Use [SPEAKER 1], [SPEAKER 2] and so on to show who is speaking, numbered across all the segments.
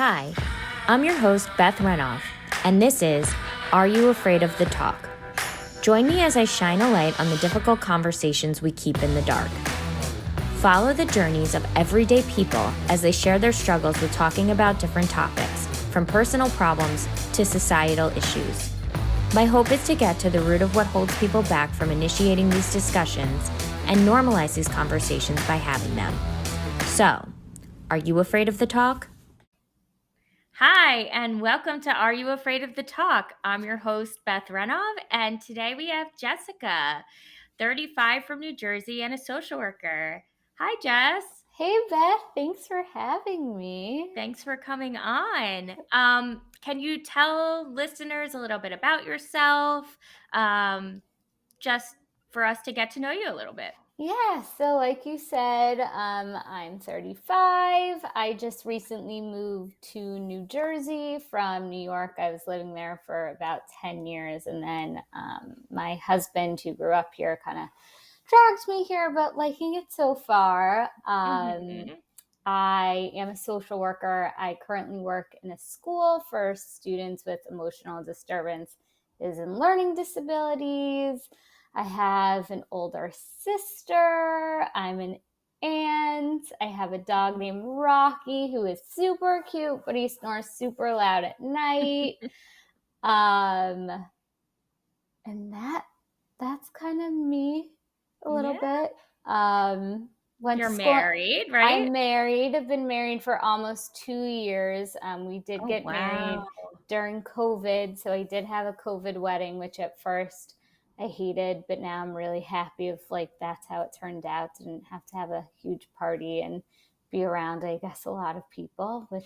[SPEAKER 1] Hi, I'm your host, Beth Renoff, and this is Are You Afraid of the Talk? Join me as I shine a light on the difficult conversations we keep in the dark. Follow the journeys of everyday people as they share their struggles with talking about different topics, from personal problems to societal issues. My hope is to get to the root of what holds people back from initiating these discussions and normalize these conversations by having them. So, are you afraid of the talk? Hi, and welcome to Are You Afraid of the Talk? I'm your host, Beth Renov, and today we have Jessica, 35 from New Jersey and a social worker. Hi, Jess.
[SPEAKER 2] Hey, Beth. Thanks for having me.
[SPEAKER 1] Thanks for coming on. Can you tell listeners a little bit about yourself, just for us to get to know you a little bit?
[SPEAKER 2] Yeah, so like you said, I'm 35. I just recently moved to New Jersey from New York. I was living there for about 10 years, and then my husband, who grew up here, kind of dragged me here, but liking it so far. I am a social worker. I currently work in a school for students with emotional disturbances and learning disabilities. I have an older sister. I'm an aunt. I have a dog named Rocky who is super cute, but he snores super loud at night. And that's kind of me a little bit.
[SPEAKER 1] You're married, right?
[SPEAKER 2] I'm married. I've been married for almost 2 years. We did get married during COVID, so I did have a COVID wedding, which at first I hated, but now I'm really happy of that's how it turned out. Didn't have to have a huge party and be around, I guess, a lot of people, which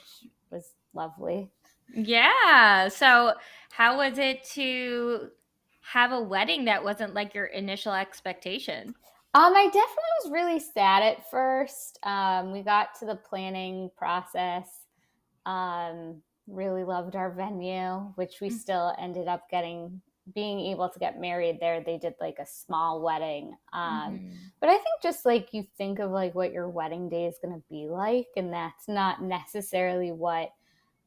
[SPEAKER 2] was lovely.
[SPEAKER 1] Yeah. So how was it to have a wedding that wasn't like your initial expectation?
[SPEAKER 2] I definitely was really sad at first. We got to the planning process. Really loved our venue, which we still ended up being able to get married there. They did like a small wedding. But I think just like you think of like what your wedding day is going to be like, and that's not necessarily what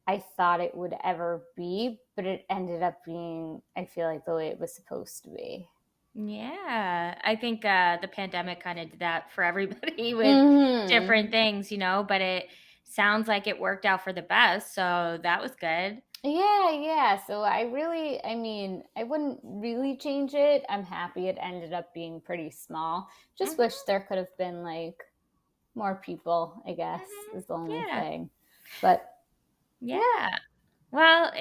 [SPEAKER 2] I thought it would ever be, but it ended up being, I feel like, the way it was supposed to be.
[SPEAKER 1] Yeah, I think the pandemic kind of did that for everybody with different things, but it sounds like it worked out for the best. So that was good.
[SPEAKER 2] Yeah. So I wouldn't really change it. I'm happy it ended up being pretty small. Just wish there could have been like more people, I guess, is the only thing. But
[SPEAKER 1] yeah. Well,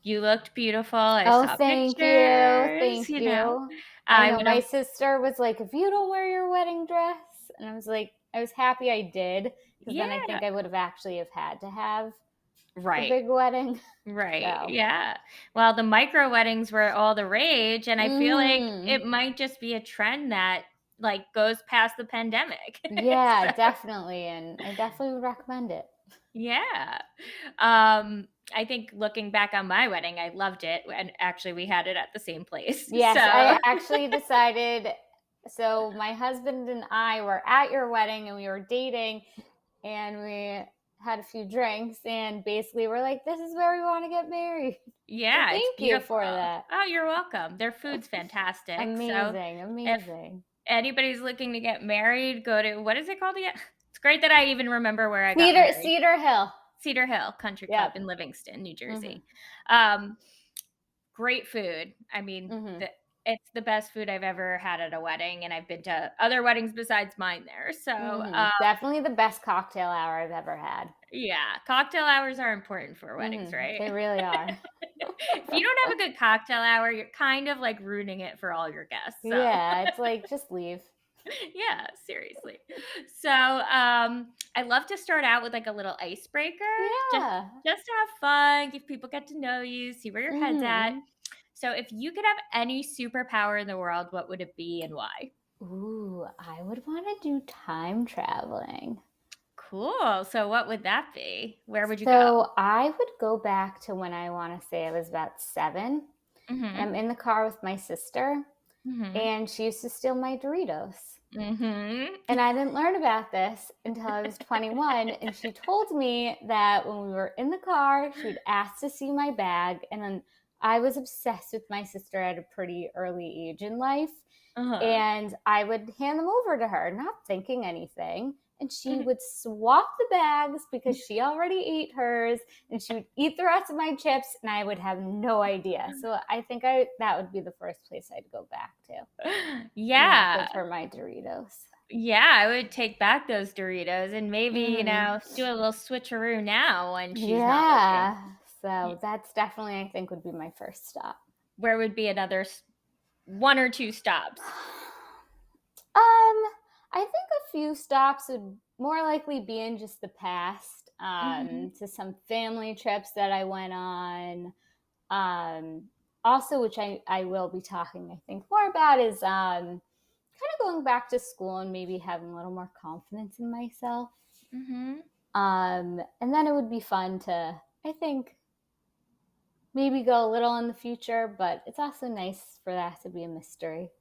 [SPEAKER 1] you looked beautiful. I
[SPEAKER 2] oh,
[SPEAKER 1] saw
[SPEAKER 2] thank
[SPEAKER 1] pictures,
[SPEAKER 2] you. I
[SPEAKER 1] I'm
[SPEAKER 2] know my
[SPEAKER 1] gonna
[SPEAKER 2] sister was like, if you don't wear your wedding dress, and I was like, I was happy I did, because then I think I would have actually have had to have the big wedding.
[SPEAKER 1] Right.
[SPEAKER 2] So.
[SPEAKER 1] Yeah. Well, the micro weddings were all the rage, and I feel like it might just be a trend that like goes past the pandemic.
[SPEAKER 2] Yeah, definitely, and I definitely would recommend it.
[SPEAKER 1] Yeah. I think looking back on my wedding, I loved it, and actually we had it at the same place.
[SPEAKER 2] Yes,
[SPEAKER 1] So
[SPEAKER 2] I actually decided. So my husband and I were at your wedding, and we were dating, and we had a few drinks, and basically we're like, this is where we want to get married. So
[SPEAKER 1] yeah, it's
[SPEAKER 2] thank you
[SPEAKER 1] beautiful.
[SPEAKER 2] for that.
[SPEAKER 1] Oh, you're welcome. Their food's fantastic. So if
[SPEAKER 2] Amazing.
[SPEAKER 1] anybody's looking to get married, go to, what is it called again? It's great that I even remember where I got married.
[SPEAKER 2] Cedar Hill.
[SPEAKER 1] Cedar Hill Country Club in Livingston, New Jersey. Great food. I mean, it's the best food I've ever had at a wedding, and I've been to other weddings besides mine there. So
[SPEAKER 2] definitely the best cocktail hour I've ever had.
[SPEAKER 1] yeah, cocktail hours are important for weddings, right?
[SPEAKER 2] They really are.
[SPEAKER 1] If you don't have a good cocktail hour, you're kind of like ruining it for all your guests. So.
[SPEAKER 2] Yeah, it's like, just leave.
[SPEAKER 1] Yeah, seriously. So I love to start out with like a little icebreaker.
[SPEAKER 2] Yeah.
[SPEAKER 1] Just to have fun, give people get to know you, see where your head's at. So if you could have any superpower in the world, what would it be and why?
[SPEAKER 2] Ooh, I would want to do time traveling.
[SPEAKER 1] Cool. So what would that be? Where would you go?
[SPEAKER 2] So I would go back to when I want to say I was about 7. I'm in the car with my sister, and she used to steal my Doritos.
[SPEAKER 1] Mm-hmm.
[SPEAKER 2] And I didn't learn about this until I was 21. And she told me that when we were in the car, she would ask to see my bag. And then I was obsessed with my sister at a pretty early age in life.
[SPEAKER 1] Uh-huh.
[SPEAKER 2] And I would hand them over to her, not thinking anything. And she
[SPEAKER 1] Mhm.
[SPEAKER 2] would swap the bags because she already ate hers, and she would eat the rest of my chips, and I would have no idea. So I think that would be the first place I'd go back to. Not
[SPEAKER 1] Yeah.
[SPEAKER 2] give her my Doritos.
[SPEAKER 1] Yeah, I would take back those Doritos and maybe,
[SPEAKER 2] Mm-hmm.
[SPEAKER 1] do a little switcheroo now when she's not looking.
[SPEAKER 2] Yeah. So that's definitely, I think, would be my first stop.
[SPEAKER 1] Where would be another one or two stops?
[SPEAKER 2] I think a few stops would more likely be in just the past,
[SPEAKER 1] Mhm.
[SPEAKER 2] to some family trips that I went on. Um, Also, which I will be talking, I think, more about is kind of going back to school and maybe having a little more confidence in myself.
[SPEAKER 1] Mhm.
[SPEAKER 2] And then it would be fun to, I think, maybe go a little in the future, but it's also nice for that to be a mystery.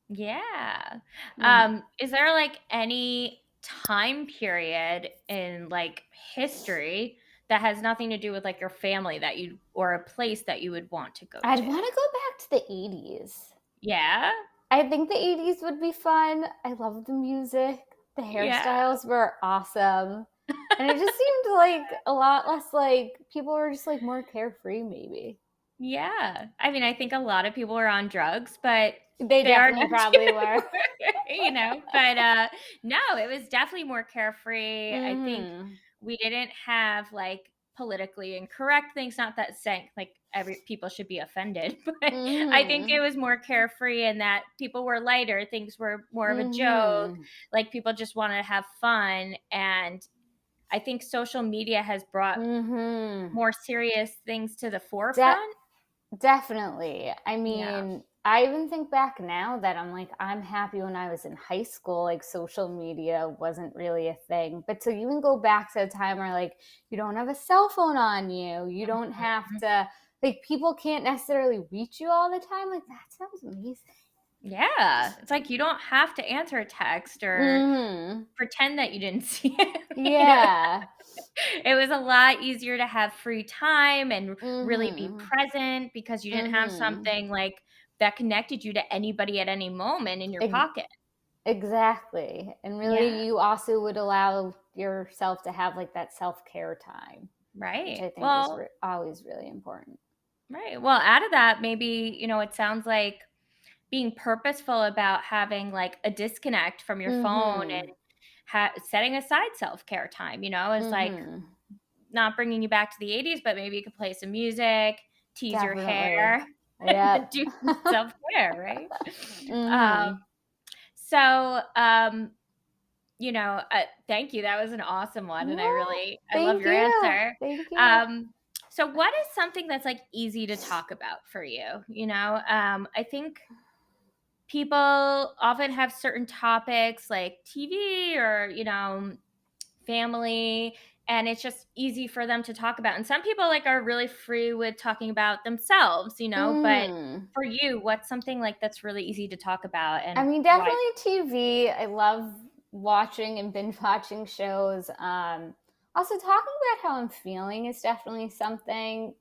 [SPEAKER 1] Yeah.
[SPEAKER 2] Mm-hmm.
[SPEAKER 1] Is there like any time period in like history that has nothing to do with like your family that you or a place that you would want to go
[SPEAKER 2] I'd
[SPEAKER 1] to?
[SPEAKER 2] want to go back to the 80s.
[SPEAKER 1] Yeah.
[SPEAKER 2] I think the 80s would be fun. I love the music. The
[SPEAKER 1] Yeah.
[SPEAKER 2] hairstyles were awesome. And it just seemed like a lot less like people were just like more carefree, maybe.
[SPEAKER 1] Yeah. I mean, I think a lot of people are on drugs, but
[SPEAKER 2] They
[SPEAKER 1] they are
[SPEAKER 2] definitely
[SPEAKER 1] good
[SPEAKER 2] probably were.
[SPEAKER 1] too, but no, it was definitely more carefree. I think
[SPEAKER 2] Mm-hmm.
[SPEAKER 1] we didn't have like politically incorrect things, not that saying like every people should be offended, but I think
[SPEAKER 2] Mm-hmm.
[SPEAKER 1] it was more carefree and that people were lighter, things were more of a joke,
[SPEAKER 2] Mm-hmm.
[SPEAKER 1] like people just wanted to have fun. And I think social media has brought
[SPEAKER 2] Mm-hmm.
[SPEAKER 1] more serious things to the
[SPEAKER 2] De-
[SPEAKER 1] forefront.
[SPEAKER 2] Definitely. I
[SPEAKER 1] Yeah.
[SPEAKER 2] mean, I even think back now that I'm like, I'm happy when I was in high school, like social media wasn't really a thing. But to even go back to a time where like you don't have a cell phone on you, you don't have
[SPEAKER 1] Mhm.
[SPEAKER 2] to, like, people can't necessarily reach you all the time. Like, that sounds amazing.
[SPEAKER 1] Yeah. It's like you don't have to answer a text or
[SPEAKER 2] Mm-hmm.
[SPEAKER 1] pretend that you didn't see it.
[SPEAKER 2] Yeah.
[SPEAKER 1] It was a lot easier to have free time and really be
[SPEAKER 2] Mm-hmm.
[SPEAKER 1] present because you didn't have
[SPEAKER 2] Mm-hmm.
[SPEAKER 1] something like that connected you to anybody at any moment in your
[SPEAKER 2] Ex-
[SPEAKER 1] pocket.
[SPEAKER 2] exactly. And
[SPEAKER 1] Yeah.
[SPEAKER 2] really, you also would allow yourself to have like that self care time, which
[SPEAKER 1] Right.
[SPEAKER 2] I think is
[SPEAKER 1] Well,
[SPEAKER 2] always really important.
[SPEAKER 1] right. Well, out of that, maybe, it sounds like being purposeful about having like a disconnect from your phone and
[SPEAKER 2] Mm-hmm.
[SPEAKER 1] setting aside self-care time, is like
[SPEAKER 2] Mm-hmm.
[SPEAKER 1] not bringing you back to the 80s, but maybe you could play some music, tease your
[SPEAKER 2] Definitely.
[SPEAKER 1] hair, and
[SPEAKER 2] Yep.
[SPEAKER 1] do some self-care, right? Um,
[SPEAKER 2] Mm-hmm.
[SPEAKER 1] so, thank you. That was an awesome one, and
[SPEAKER 2] Yeah.
[SPEAKER 1] I love
[SPEAKER 2] Thank
[SPEAKER 1] your
[SPEAKER 2] you.
[SPEAKER 1] answer.
[SPEAKER 2] Thank you.
[SPEAKER 1] So what is something that's like easy to talk about for you? I think people often have certain topics like TV or, family, and it's just easy for them to talk about. And some people like are really free with talking about themselves, but
[SPEAKER 2] Mm.
[SPEAKER 1] for you, what's something like that's really easy to talk about
[SPEAKER 2] I
[SPEAKER 1] and
[SPEAKER 2] mean,
[SPEAKER 1] why?
[SPEAKER 2] definitely TV. I love watching and binge watching shows. Also, talking about how I'm feeling is definitely something.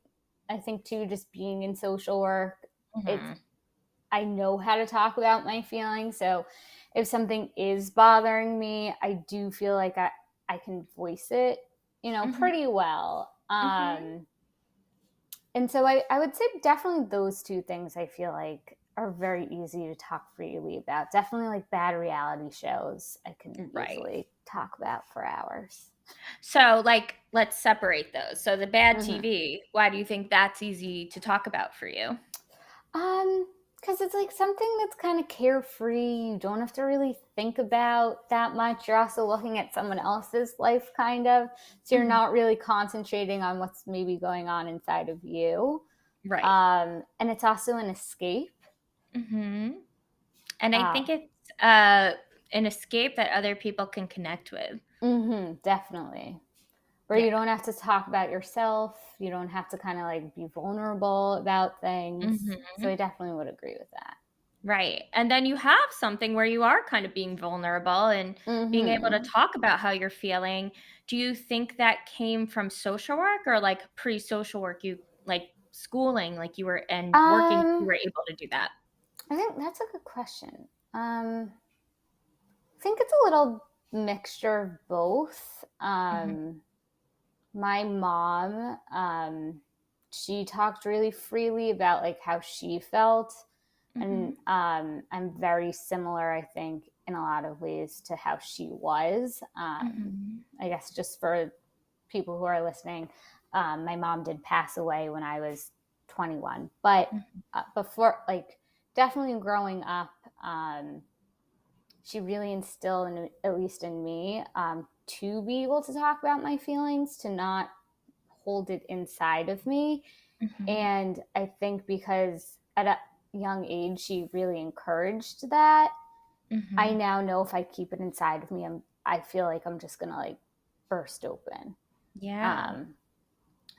[SPEAKER 2] I think too, just being in social work, it's
[SPEAKER 1] Mhm.
[SPEAKER 2] I know how to talk about my feelings. So if something is bothering me, I do feel like I can voice it,
[SPEAKER 1] Mhm.
[SPEAKER 2] pretty well.
[SPEAKER 1] Mhm.
[SPEAKER 2] And so I would say definitely those two things I feel like are very easy to talk freely about. Definitely like bad reality shows, I can
[SPEAKER 1] Right.
[SPEAKER 2] easily talk about for hours.
[SPEAKER 1] So, like, let's separate those. So, the bad
[SPEAKER 2] Mm-hmm.
[SPEAKER 1] TV, why do you think that's easy to talk about for you?
[SPEAKER 2] Um, because it's like something that's kind of carefree. You don't have to really think about that much. You're also looking at someone else's life, kind of. So you're
[SPEAKER 1] Mhm.
[SPEAKER 2] not really concentrating on what's maybe going on inside of you.
[SPEAKER 1] Right.
[SPEAKER 2] And it's also an escape.
[SPEAKER 1] Mhm. And I
[SPEAKER 2] Uh,
[SPEAKER 1] think it's an escape that other people can connect with.
[SPEAKER 2] definitely. Where
[SPEAKER 1] Yeah.
[SPEAKER 2] you don't have to talk about yourself. You don't have to kind of like be vulnerable about things. So
[SPEAKER 1] Mhm.
[SPEAKER 2] I definitely would agree with that.
[SPEAKER 1] Right. And then you have something where you are kind of being vulnerable and being able to
[SPEAKER 2] Mm-hmm.
[SPEAKER 1] talk about how you're feeling. Do you think that came from social work or like pre-social work, you like schooling, like you were and working, you
[SPEAKER 2] Um,
[SPEAKER 1] were able to do that?
[SPEAKER 2] I think that's a good question. I think it's a little mixture of both.
[SPEAKER 1] Mhm.
[SPEAKER 2] My mom, she talked really freely about like how she felt, and
[SPEAKER 1] Mhm.
[SPEAKER 2] I'm very similar, I think, in a lot of ways to how she was.
[SPEAKER 1] Mhm.
[SPEAKER 2] I guess just for people who are listening, my mom did pass away when I was 21, but
[SPEAKER 1] Mhm.
[SPEAKER 2] before, like, definitely growing up, she really instilled, at least in me, to be able to talk about my feelings, to not hold it inside of me.
[SPEAKER 1] Mhm.
[SPEAKER 2] And I think because at a young age, she really encouraged that. I
[SPEAKER 1] Mhm.
[SPEAKER 2] now know if I keep it inside of me, I feel like I'm just gonna like burst open.
[SPEAKER 1] Yeah.
[SPEAKER 2] Um,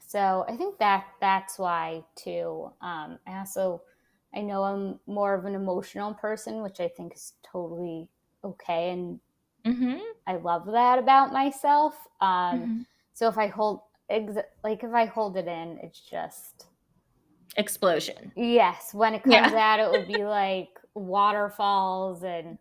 [SPEAKER 2] so I think that's why too. I also, I know I'm more of an emotional person, which I think is totally okay, and
[SPEAKER 1] Mhm.
[SPEAKER 2] I love that about myself.
[SPEAKER 1] Mhm.
[SPEAKER 2] So if I hold, like if I hold it in, it's just,
[SPEAKER 1] Explosion.
[SPEAKER 2] yes. When it comes
[SPEAKER 1] Yeah.
[SPEAKER 2] out, it would be like waterfalls and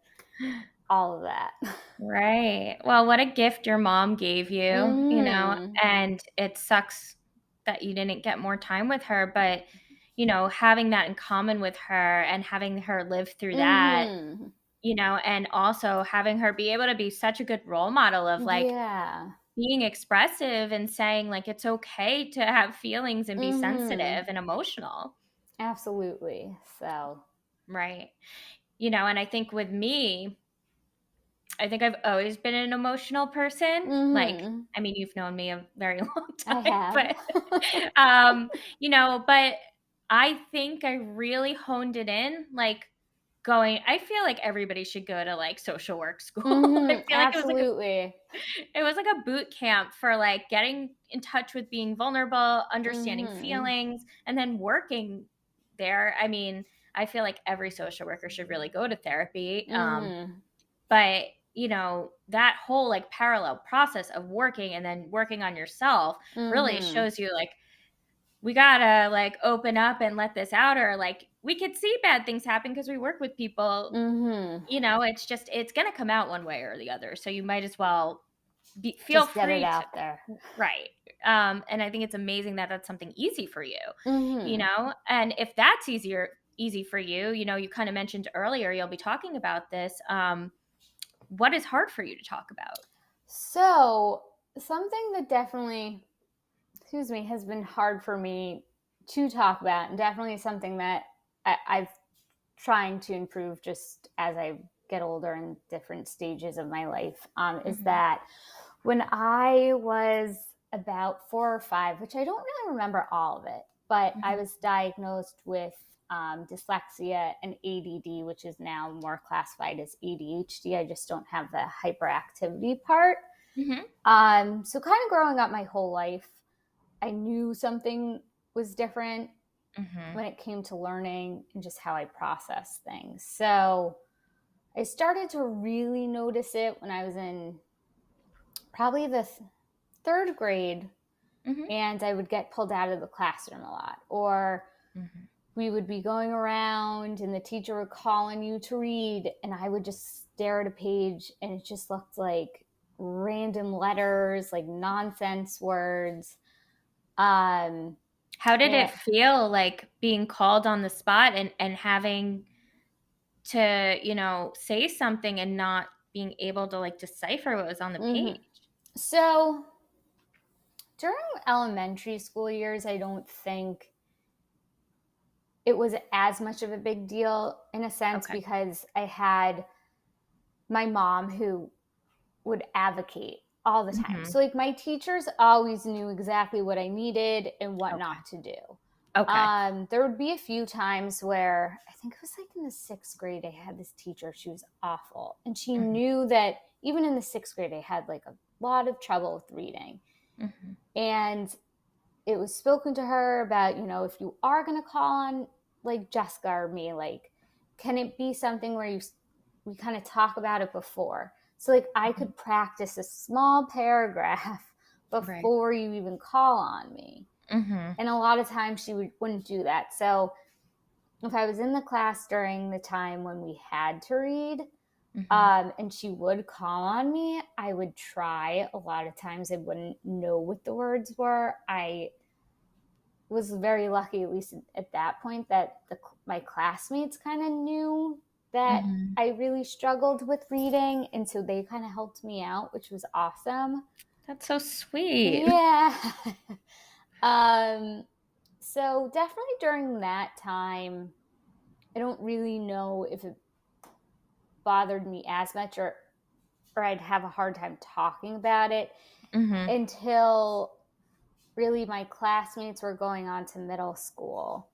[SPEAKER 2] all of that.
[SPEAKER 1] Right. Well, what a gift your mom gave you,
[SPEAKER 2] Mm-hmm.
[SPEAKER 1] and it sucks that you didn't get more time with her, but, having that in common with her and having her live through that,
[SPEAKER 2] Mm-hmm.
[SPEAKER 1] and also having her be able to be such a good role model of like
[SPEAKER 2] Yeah.
[SPEAKER 1] being expressive and saying like it's okay to have feelings and be
[SPEAKER 2] Mm-hmm.
[SPEAKER 1] sensitive and emotional.
[SPEAKER 2] Absolutely. So.
[SPEAKER 1] Right. And I think with me, I think I've always been an emotional person. Like,
[SPEAKER 2] Mm-hmm.
[SPEAKER 1] I mean, you've known me a very long
[SPEAKER 2] I
[SPEAKER 1] time,
[SPEAKER 2] have.
[SPEAKER 1] but um, but I think I really honed it in like I feel like everybody should go to like social work school. I
[SPEAKER 2] Mm-hmm.
[SPEAKER 1] feel like
[SPEAKER 2] Absolutely.
[SPEAKER 1] it was like a boot camp for like getting in touch with being vulnerable, understanding
[SPEAKER 2] Mm-hmm.
[SPEAKER 1] feelings, and then working there. I mean, I feel like every social worker should really go to therapy.
[SPEAKER 2] Mm-hmm.
[SPEAKER 1] But that whole like parallel process of working and then working on yourself really
[SPEAKER 2] Mm-hmm.
[SPEAKER 1] shows you like we gotta like open up and let this out, or like we could see bad things happen because we work with people.
[SPEAKER 2] Mm-hmm.
[SPEAKER 1] It's gonna come out one way or the other, so you might as well feel
[SPEAKER 2] Just get it
[SPEAKER 1] free to.
[SPEAKER 2] out there.
[SPEAKER 1] Right. And I think it's amazing that that's something easy for you,
[SPEAKER 2] Mm-hmm.
[SPEAKER 1] and if that's easy for you, you kind of mentioned earlier you'll be talking about this. What is hard for you to talk about?
[SPEAKER 2] So, something that definitely, excuse me, has been hard for me to talk about, and definitely something that I've trying to improve just as I get older in different stages of my life, is
[SPEAKER 1] Mhm.
[SPEAKER 2] that when I was about 4 or 5, which I don't really remember all of it, but I
[SPEAKER 1] Mhm.
[SPEAKER 2] was diagnosed with dyslexia and ADD, which is now more classified as ADHD. I just don't have the hyperactivity part.
[SPEAKER 1] Mhm.
[SPEAKER 2] So kind of growing up my whole life, I knew something was different
[SPEAKER 1] Mhm.
[SPEAKER 2] when it came to learning and just how I process things. So I started to really notice it when I was in probably the third grade,
[SPEAKER 1] Mhm.
[SPEAKER 2] and I would get pulled out of the classroom a lot. Or
[SPEAKER 1] Mhm.
[SPEAKER 2] we would be going around and the teacher would call on you to read, and I would just stare at a page and it just looked like random letters, like nonsense words. Um,
[SPEAKER 1] How did it
[SPEAKER 2] and
[SPEAKER 1] feel like being called on the spot and having to, say something and not being able to like decipher what was on the
[SPEAKER 2] mhm.
[SPEAKER 1] page?
[SPEAKER 2] So during elementary school years, I don't think it was as much of a big deal in a sense
[SPEAKER 1] Okay.
[SPEAKER 2] because I had my mom who would advocate all the time.
[SPEAKER 1] Mhm.
[SPEAKER 2] So, like, my teachers always knew exactly what I needed and what
[SPEAKER 1] Okay.
[SPEAKER 2] not to do.
[SPEAKER 1] Okay.
[SPEAKER 2] There would be a few times where I think it was like in the sixth grade, I had this teacher. She was awful. And she
[SPEAKER 1] Mhm.
[SPEAKER 2] knew that even in the sixth grade, I had like a lot of trouble with reading.
[SPEAKER 1] Mhm.
[SPEAKER 2] And it was spoken to her about, if you are going to call on like Jessica or me, like, can it be something where we kind of talk about it before? So like I could practice a small paragraph
[SPEAKER 1] Right.
[SPEAKER 2] before you even call on me.
[SPEAKER 1] Mm-hmm.
[SPEAKER 2] And a lot of times she wouldn't do that. So if I was in the class during the time when we had to read,
[SPEAKER 1] Mm-hmm.
[SPEAKER 2] and she would call on me, I would try. A lot of times I wouldn't know what the words were. I was very lucky, at least at that point, that my classmates kind of knew that
[SPEAKER 1] Mm-hmm.
[SPEAKER 2] I really struggled with reading. And so they kind of helped me out, which was awesome.
[SPEAKER 1] That's so sweet.
[SPEAKER 2] Yeah. um, so definitely during that time, I don't really know if it bothered me as much, or I'd have a hard time talking about it
[SPEAKER 1] Mm-hmm.
[SPEAKER 2] until really my classmates were going on to middle school.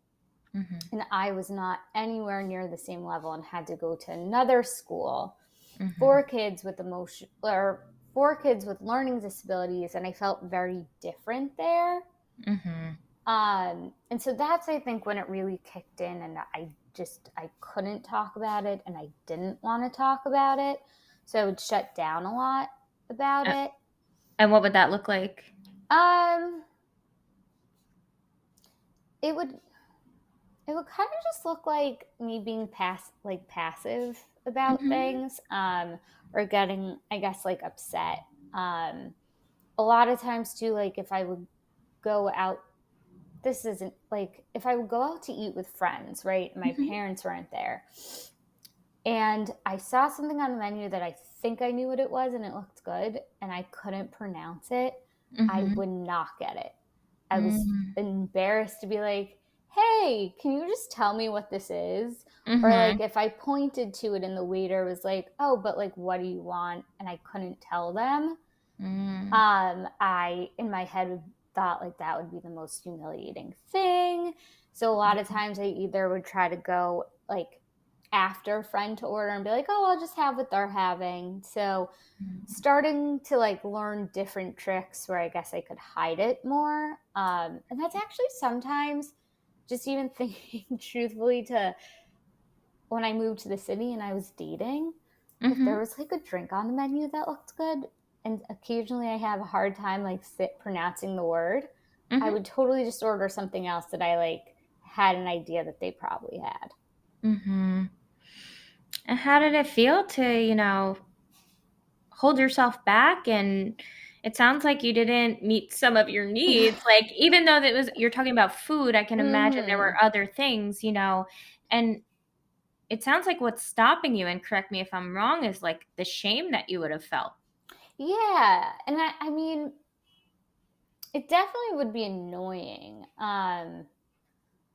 [SPEAKER 1] Mm-hmm.
[SPEAKER 2] And I was not anywhere near the same level and had to go to another school
[SPEAKER 1] Mm-hmm.
[SPEAKER 2] for kids with emotion or for kids with learning disabilities. And I felt very different there.
[SPEAKER 1] Mm-hmm.
[SPEAKER 2] And so that's, I think, when it really kicked in, and I couldn't talk about it, and I didn't want to talk about it. So I would shut down a lot about
[SPEAKER 1] Uh,
[SPEAKER 2] it.
[SPEAKER 1] and what would that look like?
[SPEAKER 2] Um, it would kind of just look like me being passive about
[SPEAKER 1] Mm-hmm.
[SPEAKER 2] things, or getting, I guess, like upset. Um, a lot of times too, like if I would go out, this isn't like if I would go out to eat with friends, right? My
[SPEAKER 1] Mm-hmm.
[SPEAKER 2] parents weren't there, and I saw something on the menu that I think I knew what it was and it looked good, and I couldn't pronounce it. I
[SPEAKER 1] Mm-hmm.
[SPEAKER 2] would not get it. I was
[SPEAKER 1] Mm-hmm.
[SPEAKER 2] embarrassed to be like, hey, can you just tell me what this is? Or
[SPEAKER 1] Mm-hmm.
[SPEAKER 2] like if I pointed to it and the waiter was like, oh, but like, what do you want? And I couldn't tell them.
[SPEAKER 1] Mm-hmm.
[SPEAKER 2] I, in my head, thought like that would be the most humiliating thing. So a lot of times I either would try to go like after a friend to order and be like, oh, I'll just have what they're having. So starting to like learn different tricks where I guess I could hide it more. And that's actually sometimes just even thinking truthfully to when I moved to the city and I was dating, if
[SPEAKER 1] Mm-hmm.
[SPEAKER 2] there was like a drink on the menu that looked good, and occasionally I have a hard time like pronouncing the word, I
[SPEAKER 1] Mm-hmm.
[SPEAKER 2] would totally just order something else that I like had an idea that they probably had.
[SPEAKER 1] Mm-hmm. And how did it feel to, hold yourself back? And it sounds like you didn't meet some of your needs. Like, even though you're talking about food, I can imagine there
[SPEAKER 2] Mm-hmm.
[SPEAKER 1] were other things, and it sounds like what's stopping you, and correct me if I'm wrong, is like the shame that you would have felt.
[SPEAKER 2] Yeah. And I mean, it definitely would be annoying.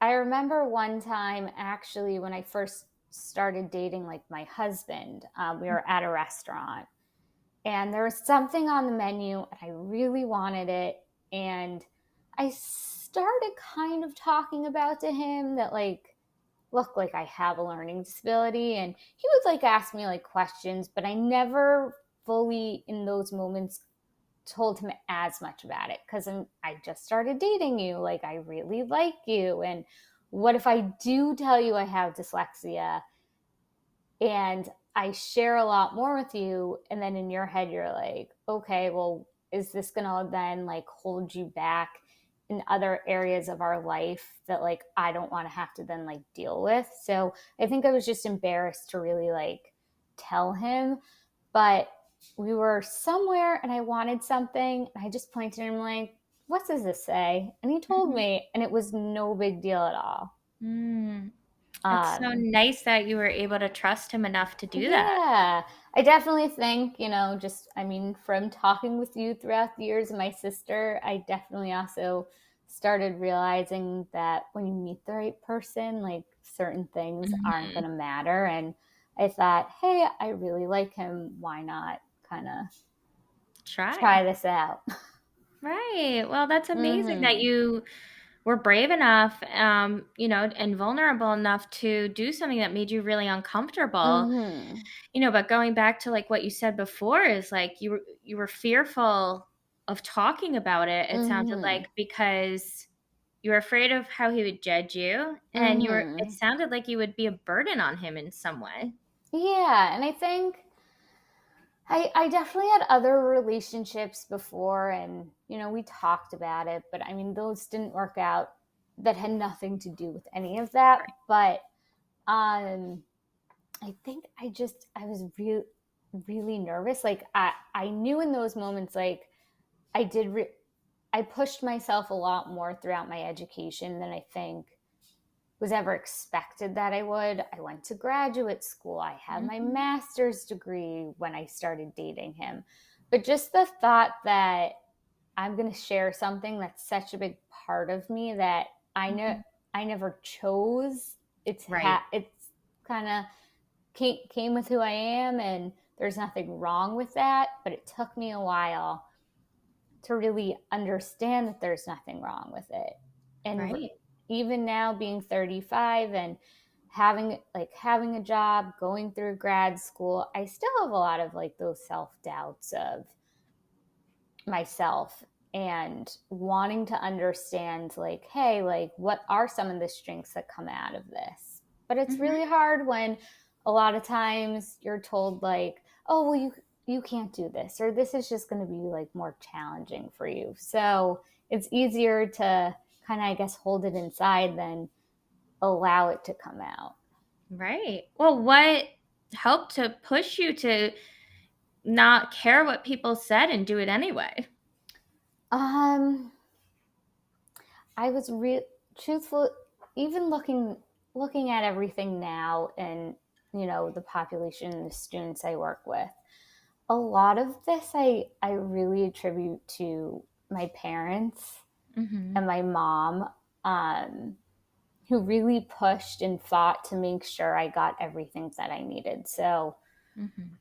[SPEAKER 2] I remember one time actually when I first started dating like my husband, we were at a restaurant and there was something on the menu and I really wanted it. And I started kind of talking about to him that like, look, like I have a learning disability. And he would like ask me like questions, but I never fully in those moments told him as much about it because I just started dating you. Like, I really like you. And what if I do tell you I have dyslexia and I share a lot more with you? And then in your head, you're like, okay, well, is this going to then like hold you back in other areas of our life that like I don't want to have to then like deal with? So I think I was just embarrassed to really like tell him, but we were somewhere and I wanted something. And I just pointed at him like, what does this say? And he told
[SPEAKER 1] Mhm.
[SPEAKER 2] me, and it was no big deal at all.
[SPEAKER 1] Mm. It's so
[SPEAKER 2] Um,
[SPEAKER 1] nice that you were able to trust him enough to do that.
[SPEAKER 2] yeah, I definitely think, just, I mean, from talking with you throughout the years and my sister, I definitely also started realizing that when you meet the right person, like certain things aren't going
[SPEAKER 1] Mhm.
[SPEAKER 2] to matter. And I thought, hey, I really like him. Why not kind of
[SPEAKER 1] Try.
[SPEAKER 2] try this out?
[SPEAKER 1] Right. Well, that's amazing that
[SPEAKER 2] Mm-hmm.
[SPEAKER 1] you were brave enough, and vulnerable enough to do something that made you really uncomfortable.
[SPEAKER 2] Mm-hmm.
[SPEAKER 1] But going back to like what you said before is like you were fearful of talking about it. It sounded
[SPEAKER 2] Mm-hmm.
[SPEAKER 1] like because you were afraid of how he would judge you, and it
[SPEAKER 2] Mm-hmm.
[SPEAKER 1] sounded like you would be a burden on him in some way.
[SPEAKER 2] Yeah, and I think I definitely had other relationships before, and we talked about it, but I mean those didn't work out. That had nothing to do with any of that.
[SPEAKER 1] Right.
[SPEAKER 2] But I think I was really nervous. Like I knew in those moments, like I did. I pushed myself a lot more throughout my education than I think was ever expected that I would. I went to graduate school. I had my
[SPEAKER 1] Mhm.
[SPEAKER 2] master's degree when I started dating him. But just the thought that I'm going to share something that's such a big part of me that
[SPEAKER 1] Mhm.
[SPEAKER 2] I never chose.
[SPEAKER 1] Right.
[SPEAKER 2] It's kind of came with who I am, and there's nothing wrong with that, but it took me a while to really understand that there's nothing wrong with it. And
[SPEAKER 1] Right.
[SPEAKER 2] even now being 35 and having a job, going through grad school, I still have a lot of like those self-doubts of myself and wanting to understand like, hey, like what are some of the strengths that come out of this? But it's
[SPEAKER 1] Mhm.
[SPEAKER 2] really hard when a lot of times you're told like, oh well, you can't do this, or this is just going to be like more challenging for you. So it's easier to kind of, I guess, hold it inside than allow it to come out.
[SPEAKER 1] Right. Well, what helped to push you to not care what people said and do it anyway?
[SPEAKER 2] um I was truthful, even looking at everything now, and the population, the students I work with. A lot of this I really attribute to my parents
[SPEAKER 1] Mhm.
[SPEAKER 2] and my mom, um, who really pushed and fought to make sure I got everything that I needed. So
[SPEAKER 1] Mhm.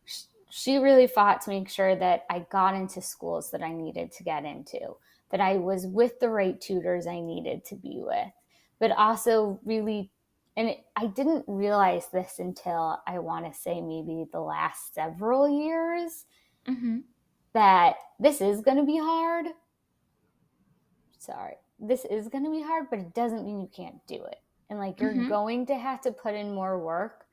[SPEAKER 2] she really fought to make sure that I got into schools that I needed to get into, that I was with the right tutors I needed to be with, but also really, and I didn't realize this until I want to say maybe the last several years,
[SPEAKER 1] Mhm.
[SPEAKER 2] that this is going to be hard. Sorry. This is going to be hard, but it doesn't mean you can't do it. And like you're
[SPEAKER 1] Mhm.
[SPEAKER 2] going to have to put in more work.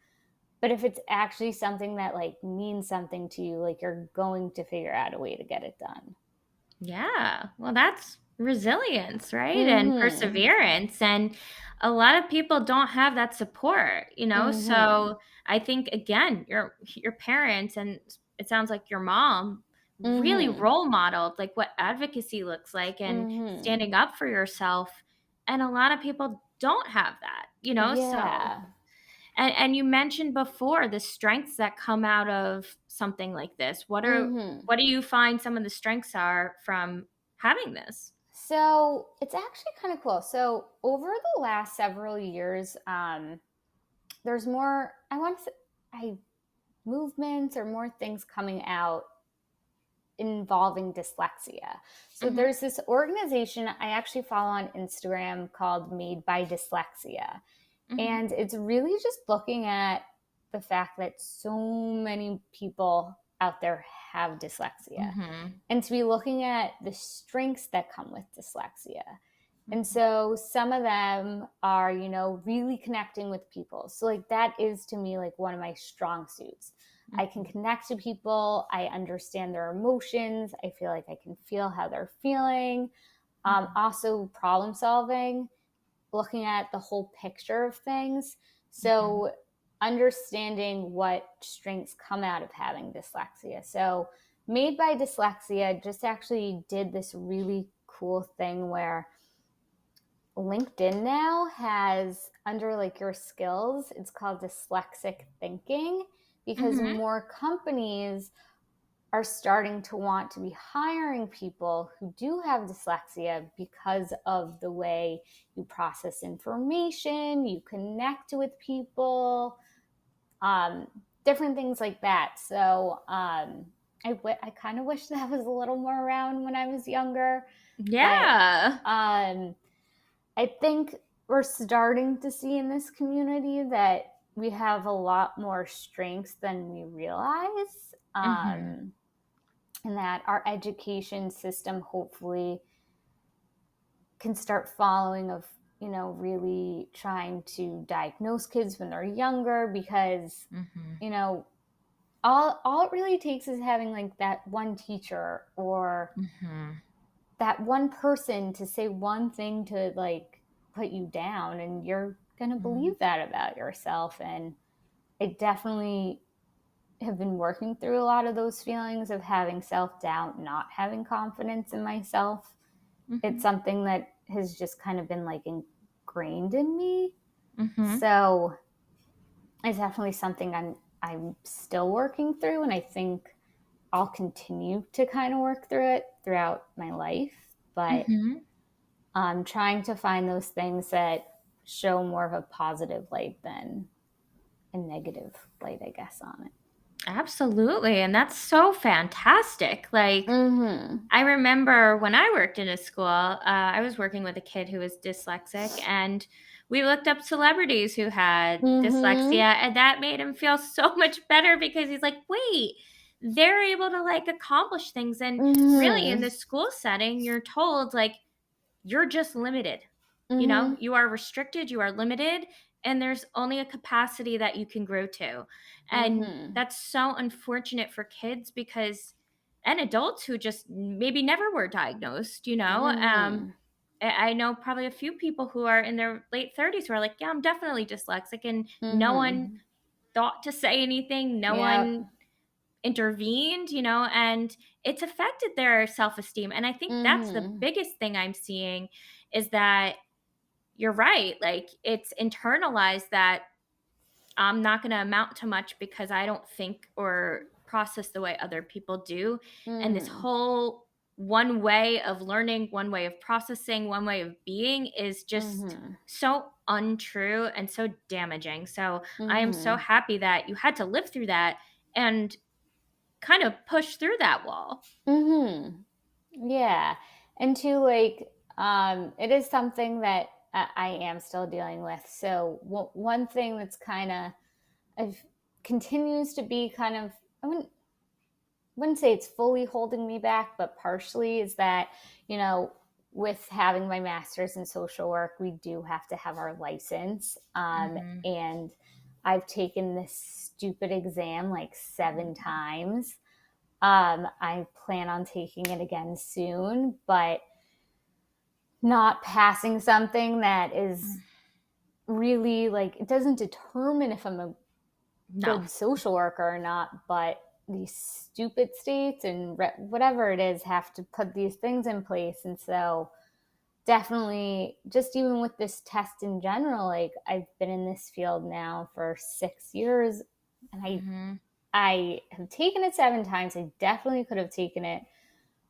[SPEAKER 2] But if it's actually something that like means something to you, like you're going to figure out a way to get it done.
[SPEAKER 1] Yeah. Well, that's resilience, right? And
[SPEAKER 2] Mhm.
[SPEAKER 1] perseverance. And a lot of people don't have that support, you know?
[SPEAKER 2] Mhm.
[SPEAKER 1] So I think again, your parents and it sounds like your mom really
[SPEAKER 2] Mhm.
[SPEAKER 1] role modeled like what advocacy looks like and
[SPEAKER 2] Mhm.
[SPEAKER 1] standing up for yourself. And a lot of people don't have that, you know? So
[SPEAKER 2] Yeah.
[SPEAKER 1] and you mentioned before the strengths that come out of something like this.
[SPEAKER 2] Mhm.
[SPEAKER 1] What do you find some of the strengths are from having this?
[SPEAKER 2] So it's actually kind of cool. So over the last several years, there's more. I want to say, I movements or more things coming out involving dyslexia. So
[SPEAKER 1] Mhm,
[SPEAKER 2] there's this organization I actually follow on Instagram called Made by Dyslexia.
[SPEAKER 1] mhm,
[SPEAKER 2] And it's really just looking at the fact that so many people out there have dyslexia,
[SPEAKER 1] mhm,
[SPEAKER 2] and to be looking at the strengths that come with dyslexia. And
[SPEAKER 1] mhm,
[SPEAKER 2] so some of them are, really connecting with people. So, like, that is to me like one of my strong suits. I can
[SPEAKER 1] mhm,
[SPEAKER 2] connect to people. I understand their emotions. I feel like I can feel how they're feeling.
[SPEAKER 1] mhm,
[SPEAKER 2] Also, problem solving, looking at the whole picture of things.
[SPEAKER 1] mhm,
[SPEAKER 2] So, understanding what strengths come out of having dyslexia. So, Made by Dyslexia just actually did this really cool thing where LinkedIn now has, under like your skills, it's called dyslexic thinking, because
[SPEAKER 1] mhm,
[SPEAKER 2] more companies are starting to want to be hiring people who do have dyslexia because of the way you process information, you connect with people, um, different things like that. So I kind of wish that was a little more around when I was younger, but
[SPEAKER 1] yeah.
[SPEAKER 2] um, I think we're starting to see in this community that we have a lot more strengths than we realize.
[SPEAKER 1] Mhm,
[SPEAKER 2] And that our education system hopefully can start following of, really trying to diagnose kids when they're younger, because, all it really takes is having like that one teacher or that one person to say one thing to like put you down, and you're going to believe that about yourself. And I definitely have been working through a lot of those feelings of having self-doubt, not having confidence in myself. It's something that has just kind of been like ingrained in me. So it's definitely something I'm still working through, and I think I'll continue to kind of work through it throughout my life. But I'm trying to find those things that show more of a positive light than a negative light, I guess, on it.
[SPEAKER 1] Absolutely. And that's so fantastic. Like, I remember when I worked in a school, I was working with a kid who was dyslexic, and we looked up celebrities who had dyslexia, and that made him feel so much better because he's like, wait, they're able to like accomplish things. And really, in the school setting, you're told, like, you're just limited. You are restricted, you are limited, and there's only a capacity that you can grow to. And that's so unfortunate for kids because, and adults who just maybe never were diagnosed. I know probably a few people who are in their late 30s who are like, yeah, I'm definitely dyslexic. And no one thought to say anything. No
[SPEAKER 2] Yep.
[SPEAKER 1] one intervened, and it's affected their self-esteem. And I think that's the biggest thing I'm seeing is that you're right. Like, it's internalized that I'm not going to amount to much because I don't think or process the way other people do. And this whole one way of learning, one way of processing, one way of being is just so untrue and so damaging. So I am so happy that you had to live through that and kind of push through that wall.
[SPEAKER 2] Yeah. And to like, it is something that I am still dealing with. So one thing that's kind of, I've continues to be kind of, I wouldn't say it's fully holding me back, but partially is that, with having my master's in social work, we do have to have our license. And I've taken this stupid exam like 7 times. I plan on taking it again soon, but not passing something that is really like, it doesn't determine if I'm a good social worker or not, but these stupid states and whatever it is have to put these things in place. And so definitely, just even with this test in general, like I've been in this field now for 6 years, and I have taken it 7 times. I definitely could have taken it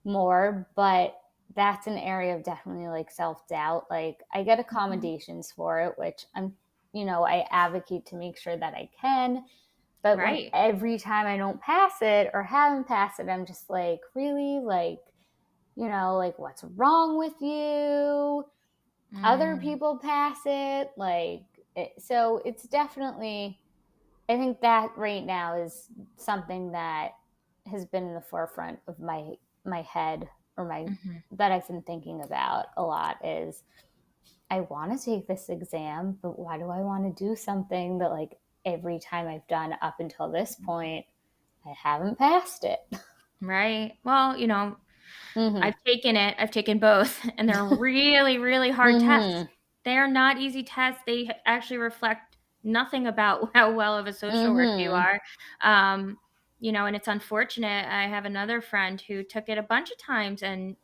[SPEAKER 2] more, but that's an area of definitely like self-doubt. Like I get accommodations for it, which I advocate to make sure that I can. But when every time I don't pass it or haven't passed it, I'm just like, really? Like, like what's wrong with you? Other people pass it. So it's definitely, I think that right now is something that has been in the forefront of my head, or that I've been thinking about a lot, is I want to take this exam, but why do I want to do something that like every time I've done up until this point, I haven't passed it?
[SPEAKER 1] Right. Well, I've taken it. I've taken both, and they're really, really hard tests. They are not easy tests. They actually reflect nothing about how well of a social worker you are. And it's unfortunate. I have another friend who took it a bunch of times, and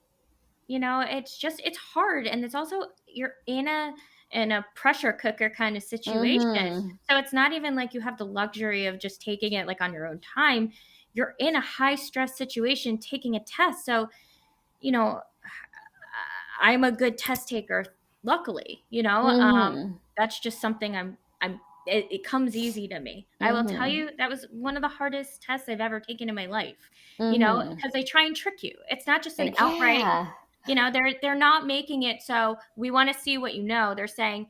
[SPEAKER 1] it's hard, and it's also you're in a pressure cooker kind of situation. So it's not even like you have the luxury of just taking it like on your own time. You're in a high stress situation taking a test. So you know, I'm a good test taker, luckily. That's just something it comes easy to me. I will tell you that was one of the hardest tests I've ever taken in my life, because they try and trick you. It's not just an outright, they're not making it so we want to see what you know. They're saying,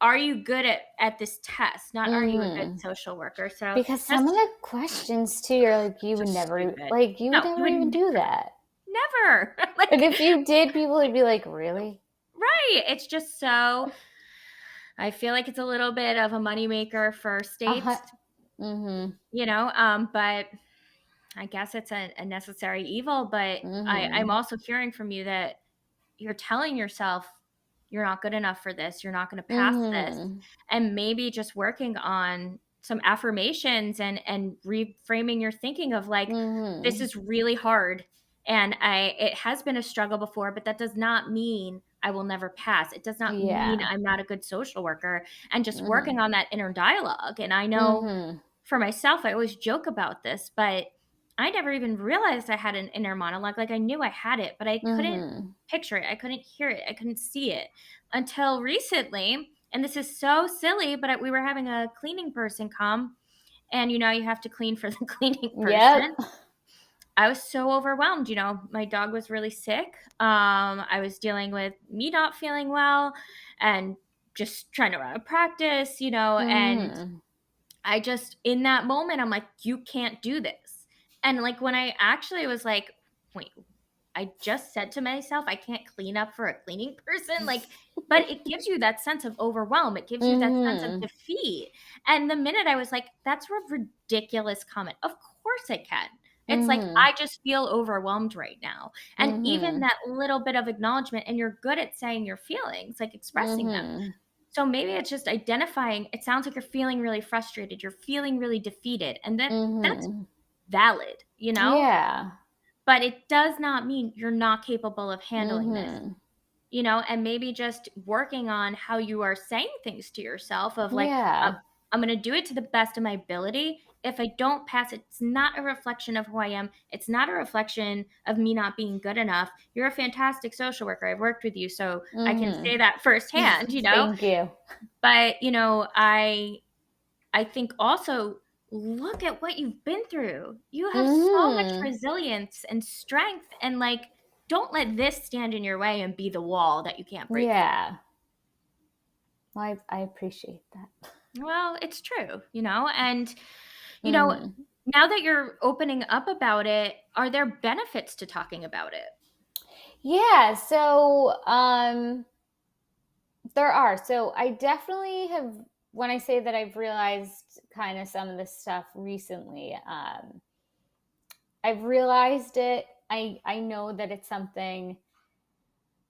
[SPEAKER 1] are you good at this test? Not are you a good social worker? So
[SPEAKER 2] because some of the questions too, you're like, you would never even do that.
[SPEAKER 1] Never.
[SPEAKER 2] And if you did, people would be like, really?
[SPEAKER 1] agree. It's just so, I feel like it's a little bit of a moneymaker for states,
[SPEAKER 2] Mm-hmm.
[SPEAKER 1] but I guess it's a necessary evil. But I'm
[SPEAKER 2] Mm-hmm.
[SPEAKER 1] also hearing from you that you're telling yourself you're not good enough for this, you're not going to pass this,
[SPEAKER 2] Mm-hmm.
[SPEAKER 1] and maybe just working on some affirmations and reframing your thinking of like, this
[SPEAKER 2] Mm-hmm.
[SPEAKER 1] is really hard, and it has been a struggle before, but that does not mean I will never pass. It does not mean
[SPEAKER 2] Yeah.
[SPEAKER 1] I'm not a good social worker, and just
[SPEAKER 2] Mm-hmm.
[SPEAKER 1] working on that inner dialogue. And I know
[SPEAKER 2] Mm-hmm.
[SPEAKER 1] for myself, I always joke about this, but I never even realized I had an inner monologue. Like, I knew I had it, but I couldn't
[SPEAKER 2] Mm-hmm.
[SPEAKER 1] picture it. I couldn't hear it. I couldn't see it until recently. And this is so silly, but we were having a cleaning person come, and you have to clean for the cleaning
[SPEAKER 2] Yep.
[SPEAKER 1] person. I was so overwhelmed. My dog was really sick. I was dealing with me not feeling well and just trying to run a practice, and
[SPEAKER 2] Mm-hmm.
[SPEAKER 1] I just, in that moment, I'm like, you can't do this. And like when I actually was like, wait, I just said to myself, I can't clean up for a cleaning person. Like, but it gives you that sense of overwhelm. It gives you that sense of
[SPEAKER 2] Mm-hmm.
[SPEAKER 1] defeat. And the minute I was like, that's a ridiculous comment. Of course I can. It's like,
[SPEAKER 2] Mm-hmm.
[SPEAKER 1] I just feel overwhelmed right now. And even
[SPEAKER 2] Mm-hmm.
[SPEAKER 1] that little bit of acknowledgement, and you're good at saying your feelings, like expressing them.
[SPEAKER 2] Mm-hmm.
[SPEAKER 1] So maybe it's just identifying, it sounds like you're feeling really frustrated, you're feeling really defeated, and that's
[SPEAKER 2] Mm-hmm.
[SPEAKER 1] valid.
[SPEAKER 2] Yeah.
[SPEAKER 1] But it does not mean you're not capable of handling this.
[SPEAKER 2] Mm-hmm.
[SPEAKER 1] And maybe just working on how you are saying things to yourself of like,
[SPEAKER 2] Yeah.
[SPEAKER 1] I'm going to do it to the best of my ability. If I don't pass, it's not a reflection of who I am. It's not a reflection of me not being good enough. You're a fantastic social worker. I've worked with you, so I can
[SPEAKER 2] Mm-hmm.
[SPEAKER 1] say that firsthand.
[SPEAKER 2] Thank you.
[SPEAKER 1] But, I think also look at what you've been through. You have so much
[SPEAKER 2] Mm-hmm.
[SPEAKER 1] resilience and strength, and like, don't let this stand in your way and be the wall that you can't break through.
[SPEAKER 2] Yeah. Well, I appreciate that.
[SPEAKER 1] Well, it's true. And you know,
[SPEAKER 2] Mm-hmm.
[SPEAKER 1] now that you're opening up about it, are there benefits to talking about it?
[SPEAKER 2] Yeah, so there are. So I definitely have, when I say that I've realized kind of some of this stuff recently, I've realized it. I know that it's something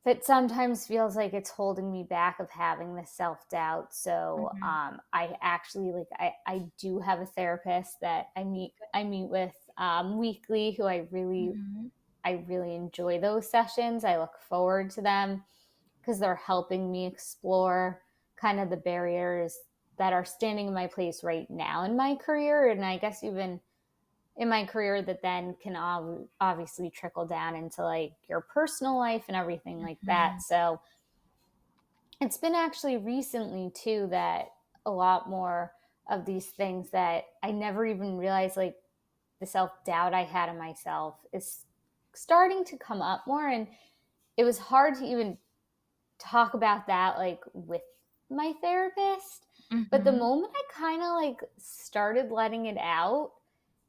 [SPEAKER 2] that sometimes feels like it's holding me back of having this self-doubt. So
[SPEAKER 1] Mhm.
[SPEAKER 2] I actually like I do have a therapist that I meet with weekly, who
[SPEAKER 1] Mhm.
[SPEAKER 2] I really enjoy those sessions. I look forward to them because they're helping me explore kind of the barriers that are standing in my place right now in my career, and I guess even in my career that then can obviously trickle down into like your personal life and everything like that.
[SPEAKER 1] Mhm.
[SPEAKER 2] So it's been actually recently too that a lot more of these things that I never even realized, like the self-doubt I had in myself, is starting to come up more. And it was hard to even talk about that like with my therapist, but the
[SPEAKER 1] Mhm.
[SPEAKER 2] moment I kind of like started letting it out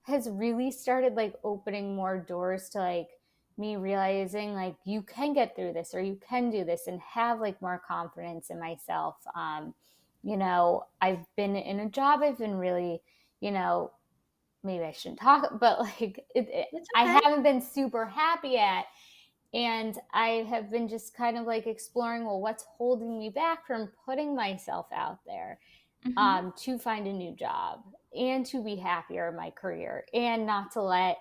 [SPEAKER 2] has really started like opening more doors to like me realizing like you can get through this or you can do this and have like more confidence in myself. I've been in a job I've been really, you know maybe I shouldn't talk, but like
[SPEAKER 1] It's
[SPEAKER 2] I
[SPEAKER 1] okay.
[SPEAKER 2] haven't been super happy at. And I have been just kind of like exploring, well, what's holding me back from putting myself out there,
[SPEAKER 1] Mhm.
[SPEAKER 2] to find a new job and to be happier in my career, and not to let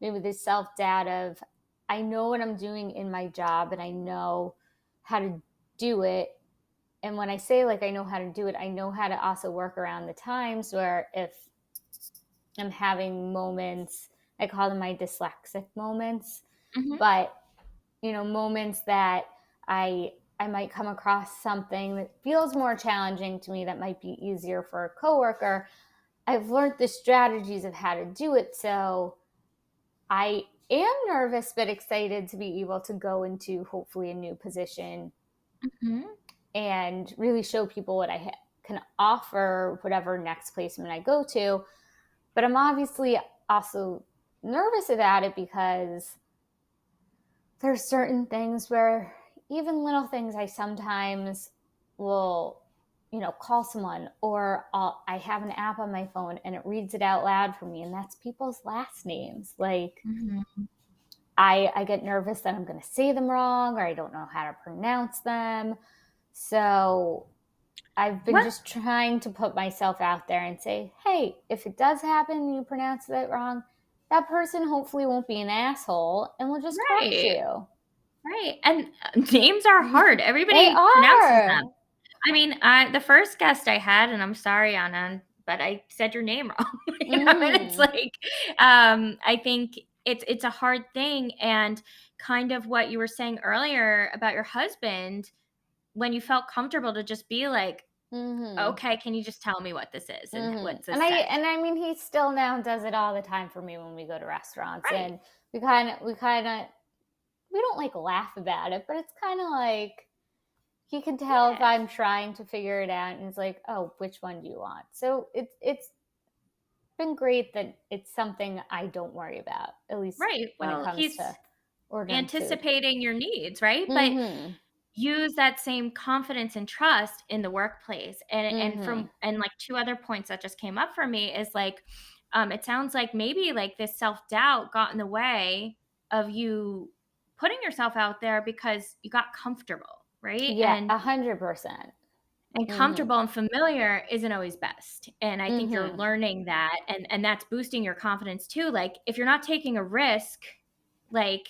[SPEAKER 2] maybe this self doubt of, I know what I'm doing in my job and I know how to do it. And when I say like I know how to do it, I know how to also work around the times where if I'm having moments, I call them my dyslexic moments,
[SPEAKER 1] Mhm.
[SPEAKER 2] but moments that I might come across something that feels more challenging to me that might be easier for a coworker. I've learned the strategies of how to do it. So I am nervous but excited to be able to go into hopefully a new position
[SPEAKER 1] Mhm.
[SPEAKER 2] and really show people what I can offer, whatever next placement I go to. But I'm obviously also nervous about it because there's certain things where even little things, I sometimes will, call someone, or I have an app on my phone and it reads it out loud for me, and that's people's last names. Like,
[SPEAKER 1] Mm-hmm.
[SPEAKER 2] I get nervous that I'm going to say them wrong, or I don't know how to pronounce them. So I've been
[SPEAKER 1] What?
[SPEAKER 2] just trying to put myself out there and say, hey, if it does happen and you pronounce it wrong, that person hopefully won't be an asshole and will just correct
[SPEAKER 1] Right.
[SPEAKER 2] you.
[SPEAKER 1] Right. And names are hard.
[SPEAKER 2] They
[SPEAKER 1] Everybody pronounces them.
[SPEAKER 2] are.
[SPEAKER 1] I mean, the first guest I had, and I'm sorry, Anna, but I said your name wrong. And it's
[SPEAKER 2] Mm-hmm.
[SPEAKER 1] like, I think it's a hard thing, and kind of what you were saying earlier about your husband, when you felt comfortable to just be like,
[SPEAKER 2] Mm-hmm.
[SPEAKER 1] okay, can you just tell me what this is and
[SPEAKER 2] Mm-hmm.
[SPEAKER 1] what
[SPEAKER 2] And
[SPEAKER 1] this
[SPEAKER 2] I
[SPEAKER 1] says?
[SPEAKER 2] and I mean, he still now does it all the time for me when we go to restaurants,
[SPEAKER 1] Right.
[SPEAKER 2] and we kind of we don't like laugh about it, but it's kind of like he can tell if
[SPEAKER 1] Yeah.
[SPEAKER 2] I'm trying to figure it out, and it's like, oh, which one do you want? So it's been great that it's something I don't worry about, at least
[SPEAKER 1] Right.
[SPEAKER 2] when it
[SPEAKER 1] Well,
[SPEAKER 2] comes
[SPEAKER 1] he's
[SPEAKER 2] to ordering food.
[SPEAKER 1] anticipating your needs, right? But
[SPEAKER 2] Mm-hmm.
[SPEAKER 1] use that same confidence and trust in the workplace.
[SPEAKER 2] Mm-hmm.
[SPEAKER 1] And like two other points that just came up for me is like, it sounds like maybe like this self-doubt got in the way of you putting yourself out there because you got comfortable, right?
[SPEAKER 2] Yeah, 100%.
[SPEAKER 1] And
[SPEAKER 2] Mm-hmm.
[SPEAKER 1] comfortable and familiar isn't always best. And I think you're
[SPEAKER 2] Mm-hmm.
[SPEAKER 1] learning that, and that's boosting your confidence too. Like if you're not taking a risk, like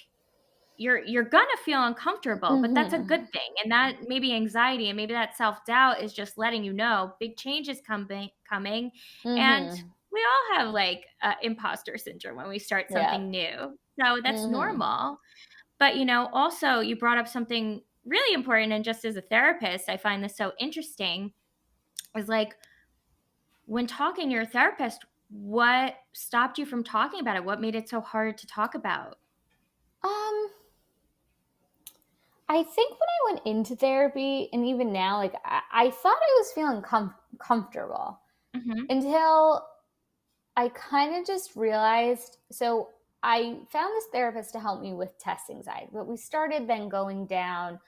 [SPEAKER 1] you're gonna feel uncomfortable, but that's a
[SPEAKER 2] Mm-hmm.
[SPEAKER 1] good thing. And that maybe anxiety and maybe that self-doubt is just letting you know big change is coming. And
[SPEAKER 2] Mm-hmm.
[SPEAKER 1] we all have like imposter syndrome when we start
[SPEAKER 2] Yeah.
[SPEAKER 1] something new. So that's
[SPEAKER 2] Mm-hmm.
[SPEAKER 1] normal. But also you brought up something really important, and just as a therapist, I find this so interesting, is like when talking to your therapist, what stopped you from talking about it? What made it so hard to talk about?
[SPEAKER 2] Um, I think when I went into therapy, and even now, like I thought I was feeling comfortable
[SPEAKER 1] Mhm.
[SPEAKER 2] until I kind of just realized. So I found this therapist to help me with test anxiety, but we started then going down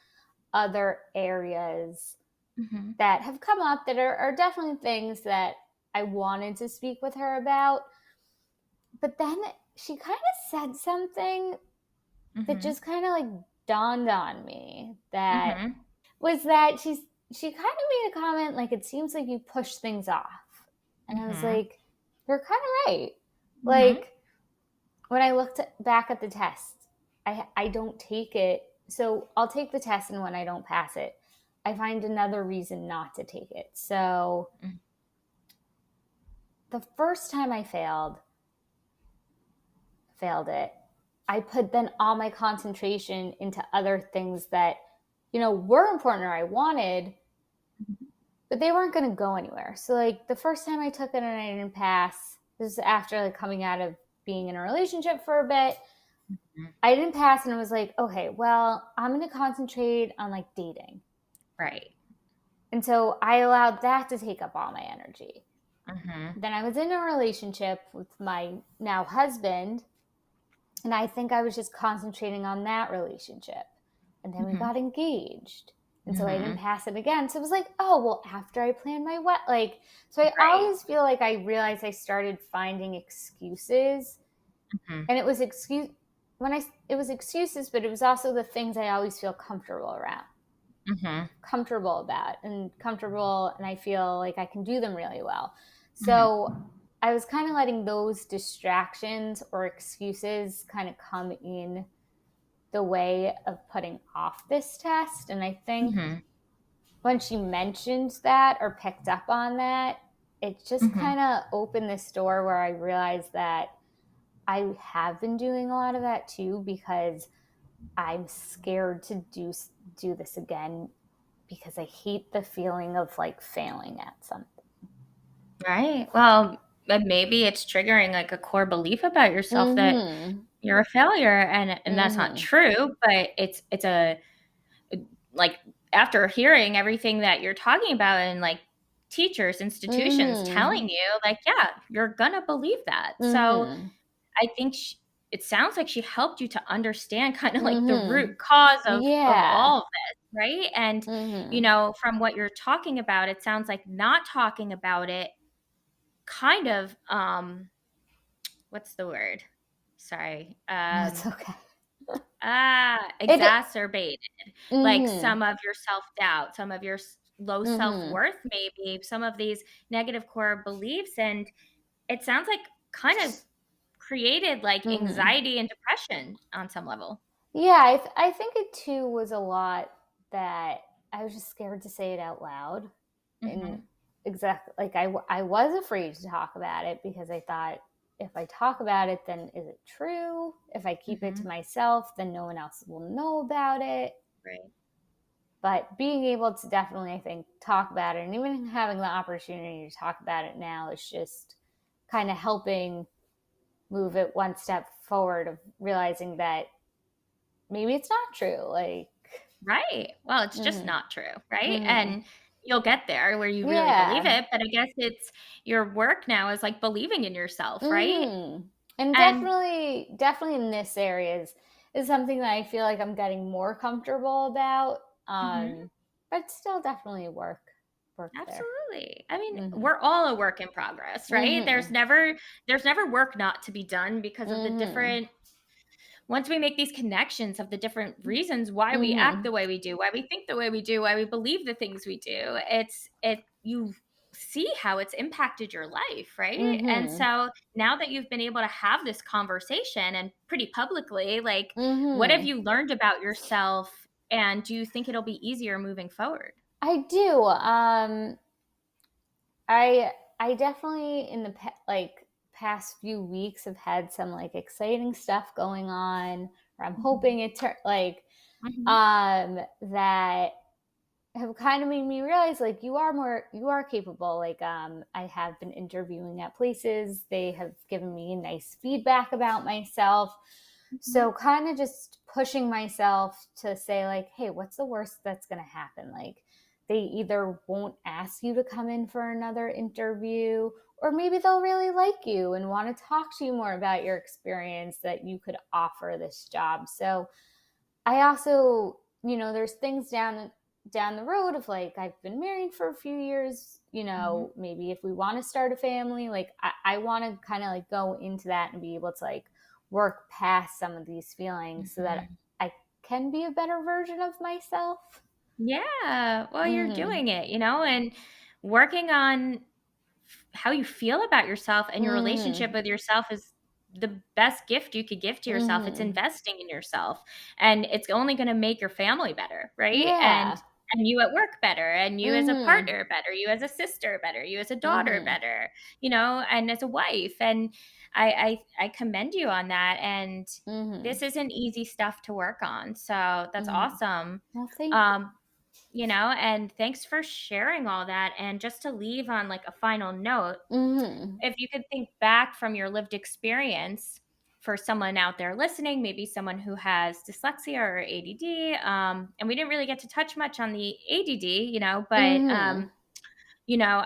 [SPEAKER 2] other areas
[SPEAKER 1] Mhm.
[SPEAKER 2] that have come up that are definitely things that I wanted to speak with her about. But then she kind of said something that
[SPEAKER 1] Mhm.
[SPEAKER 2] just kind of like dawned on me, that
[SPEAKER 1] Mhm.
[SPEAKER 2] was that she kind of made a comment like, it seems like you push things off. And I was
[SPEAKER 1] Mhm.
[SPEAKER 2] like, you're kind of right.
[SPEAKER 1] Mhm.
[SPEAKER 2] Like, when I looked back at the test, I don't take it. So I'll take the test, and when I don't pass it, I find another reason not to take it. So
[SPEAKER 1] Mhm.
[SPEAKER 2] the first time I failed it, I put then all my concentration into other things that, were important or I wanted, but they weren't going to go anywhere. So like the first time I took it and I didn't pass, this is after like coming out of being in a relationship for a bit.
[SPEAKER 1] Mhm.
[SPEAKER 2] I didn't pass, and I was like, okay, well, I'm going to concentrate on like dating.
[SPEAKER 1] Right.
[SPEAKER 2] And so I allowed that to take up all my energy.
[SPEAKER 1] Mhm.
[SPEAKER 2] Then I was in a relationship with my now husband, and I think I was just concentrating on that relationship. And then we
[SPEAKER 1] Mhm.
[SPEAKER 2] got engaged. And so I didn't
[SPEAKER 1] Mhm.
[SPEAKER 2] pass it again. So it was like, oh, well, after I planned my like, so I
[SPEAKER 1] Right.
[SPEAKER 2] always feel like I realized I started finding excuses.
[SPEAKER 1] Mhm.
[SPEAKER 2] And it was it was excuses, but it was also the things I always feel
[SPEAKER 1] Mhm.
[SPEAKER 2] comfortable about, and comfortable, and I feel like I can do them really well.
[SPEAKER 1] Mhm.
[SPEAKER 2] So I was kind of letting those distractions or excuses kind of come in the way of putting off this test. And I think
[SPEAKER 1] Mhm.
[SPEAKER 2] when she mentioned that or picked up on that, it just
[SPEAKER 1] Mhm.
[SPEAKER 2] kind of opened this door where I realized that I have been doing a lot of that too, because I'm scared to do this again, because I hate the feeling of like failing at something.
[SPEAKER 1] Right. Well, but maybe it's triggering like a core belief about yourself that
[SPEAKER 2] Mhm.
[SPEAKER 1] you're a failure, and that's not
[SPEAKER 2] Mhm.
[SPEAKER 1] true, but it's a like after hearing everything that you're talking about, and like teachers, institutions
[SPEAKER 2] Mhm.
[SPEAKER 1] telling you like, yeah, you're gonna believe that. So
[SPEAKER 2] Mhm.
[SPEAKER 1] I think it sounds like she helped you to understand kind of like the
[SPEAKER 2] Mm-hmm.
[SPEAKER 1] root cause of
[SPEAKER 2] Yeah.
[SPEAKER 1] all of this, right? And,
[SPEAKER 2] Mm-hmm.
[SPEAKER 1] from what you're talking about, it sounds like not talking about it kind of, what's the word? Sorry.
[SPEAKER 2] No, it's okay. It.
[SPEAKER 1] Exacerbated like
[SPEAKER 2] Mm-hmm.
[SPEAKER 1] some of your self-doubt, some of your low
[SPEAKER 2] Mm-hmm.
[SPEAKER 1] self-worth, maybe some of these negative core beliefs. And it sounds like kind of created like
[SPEAKER 2] Mm-hmm.
[SPEAKER 1] anxiety and depression on some level.
[SPEAKER 2] Yeah, I think it too was a lot that I was just scared to say it out loud. And
[SPEAKER 1] Hmm.
[SPEAKER 2] exactly, like I was afraid to talk about it because I thought if I talk about it, then is it true? If I keep it to
[SPEAKER 1] Hmm.
[SPEAKER 2] myself, then no one else will know about it.
[SPEAKER 1] Right.
[SPEAKER 2] But being able to definitely, I think, talk about it and even having the opportunity to talk about it now is just kind of helping move it one step forward of realizing that maybe it's not true. Like,
[SPEAKER 1] Right. Well, it's just
[SPEAKER 2] mm-hmm,
[SPEAKER 1] not true, right?
[SPEAKER 2] mm-hmm.
[SPEAKER 1] And you'll get there where you really believe
[SPEAKER 2] Yeah,
[SPEAKER 1] it, but I guess it's your work now is like believing in yourself, right?
[SPEAKER 2] mm-hmm. And
[SPEAKER 1] And
[SPEAKER 2] definitely in this area is something that I feel like I'm getting more comfortable about.
[SPEAKER 1] mhm.
[SPEAKER 2] But still definitely work there.
[SPEAKER 1] Absolutely. I mean,
[SPEAKER 2] Mm-hmm.
[SPEAKER 1] we're all a work in progress, right?
[SPEAKER 2] Mm-hmm.
[SPEAKER 1] There's never work not to be done because of the
[SPEAKER 2] Mm-hmm.
[SPEAKER 1] different once we make these connections of the different reasons why we act
[SPEAKER 2] Mm-hmm.
[SPEAKER 1] the way we do, why we think the way we do, why we believe the things we do, it you see how it's impacted your life, right? And
[SPEAKER 2] Mm-hmm.
[SPEAKER 1] so now that you've been able to have this conversation and pretty publicly, like what have
[SPEAKER 2] Mm-hmm.
[SPEAKER 1] you learned about yourself and do you think it'll be easier moving forward?
[SPEAKER 2] I do. I definitely in the past few weeks have had some like exciting stuff going on, or I'm hoping
[SPEAKER 1] Mhm.
[SPEAKER 2] it
[SPEAKER 1] Mhm.
[SPEAKER 2] that have kind of made me realize like you are capable. Like I have been interviewing at places, they have given me nice feedback about myself,
[SPEAKER 1] Mhm.
[SPEAKER 2] so kind of just pushing myself to say like, hey, what's the worst that's going to happen? Like they either won't ask you to come in for another interview, or maybe they'll really like you and want to talk to you more about your experience that you could offer this job. So I also, there's things down the road of like I've been married for a few years,
[SPEAKER 1] Mhm.
[SPEAKER 2] maybe if we want to start a family, like I want to kind of like go into that and be able to like work past some of these feelings so that
[SPEAKER 1] Mhm.
[SPEAKER 2] I can be a better version of myself.
[SPEAKER 1] Yeah, well, you're
[SPEAKER 2] Mhm.
[SPEAKER 1] doing it, and working on how you feel about yourself and your relationship
[SPEAKER 2] Mhm.
[SPEAKER 1] with yourself is the best gift you could give to yourself. It's
[SPEAKER 2] Mhm.
[SPEAKER 1] investing in yourself, and it's only going to make your family better, right?
[SPEAKER 2] Yeah.
[SPEAKER 1] And you at work better, and you as a
[SPEAKER 2] Mhm.
[SPEAKER 1] partner better, you as a sister better, you as a daughter
[SPEAKER 2] Mhm.
[SPEAKER 1] better, and as a wife. And I commend you on that. And
[SPEAKER 2] Mhm.
[SPEAKER 1] this isn't easy stuff to work on, so that's
[SPEAKER 2] Mhm.
[SPEAKER 1] awesome.
[SPEAKER 2] Well, thank you.
[SPEAKER 1] Um, and thanks for sharing all that. And just to leave on like a final note,
[SPEAKER 2] Mhm.
[SPEAKER 1] if you could think back from your lived experience for someone out there listening, maybe someone who has dyslexia or ADD, and we didn't really get to touch much on the ADD, but
[SPEAKER 2] Mhm.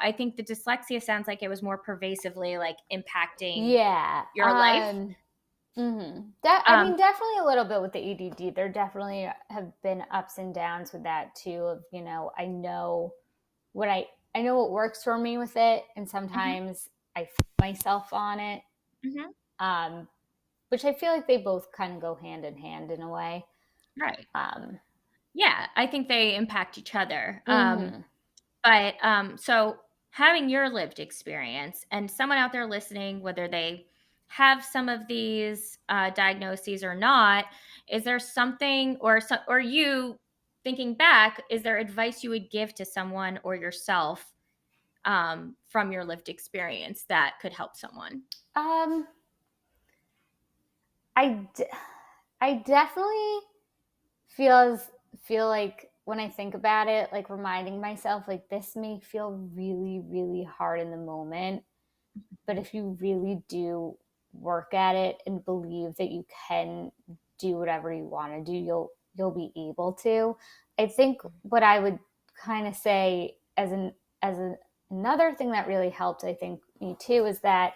[SPEAKER 1] I think the dyslexia sounds like it was more pervasively like impacting
[SPEAKER 2] Yeah.
[SPEAKER 1] your life.
[SPEAKER 2] I
[SPEAKER 1] Um,
[SPEAKER 2] mean, definitely a little bit with the ADD. There definitely have been ups and downs with that too. Of I know what I know what works for me with it, and
[SPEAKER 1] mhm,
[SPEAKER 2] sometimes I f- myself on it.
[SPEAKER 1] mhm,
[SPEAKER 2] Um, which I feel like they both kind of go hand in hand in a way.
[SPEAKER 1] right.
[SPEAKER 2] Um,
[SPEAKER 1] Yeah, I think they impact each other.
[SPEAKER 2] mm-hmm,
[SPEAKER 1] But so having your lived experience and someone out there listening, whether they have some of these diagnoses or not, is there something or you thinking back, is there advice you would give to someone or yourself from your lived experience that could help someone?
[SPEAKER 2] um, I, d- I definitely feels feel like when I think about it, like reminding myself, like this may feel really, really hard in the moment, but if you really do work at it and believe that you can do whatever you want to do, you'll be able to. I think what I would kind of say as another thing that really helped, I think me too, is that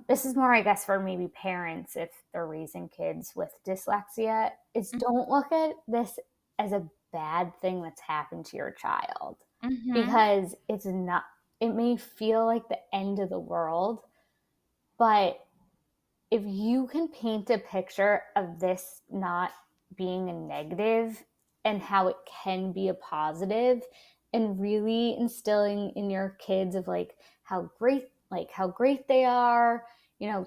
[SPEAKER 2] This is more, I guess, for maybe parents if they're raising kids with dyslexia, is don't look at this as a bad thing that's happened to your child,
[SPEAKER 1] Mm-hmm.
[SPEAKER 2] because it's not, it may feel like the end of the world, but if you can paint a picture of this not being a negative and how it can be a positive, and really instilling in your kids of how great they are,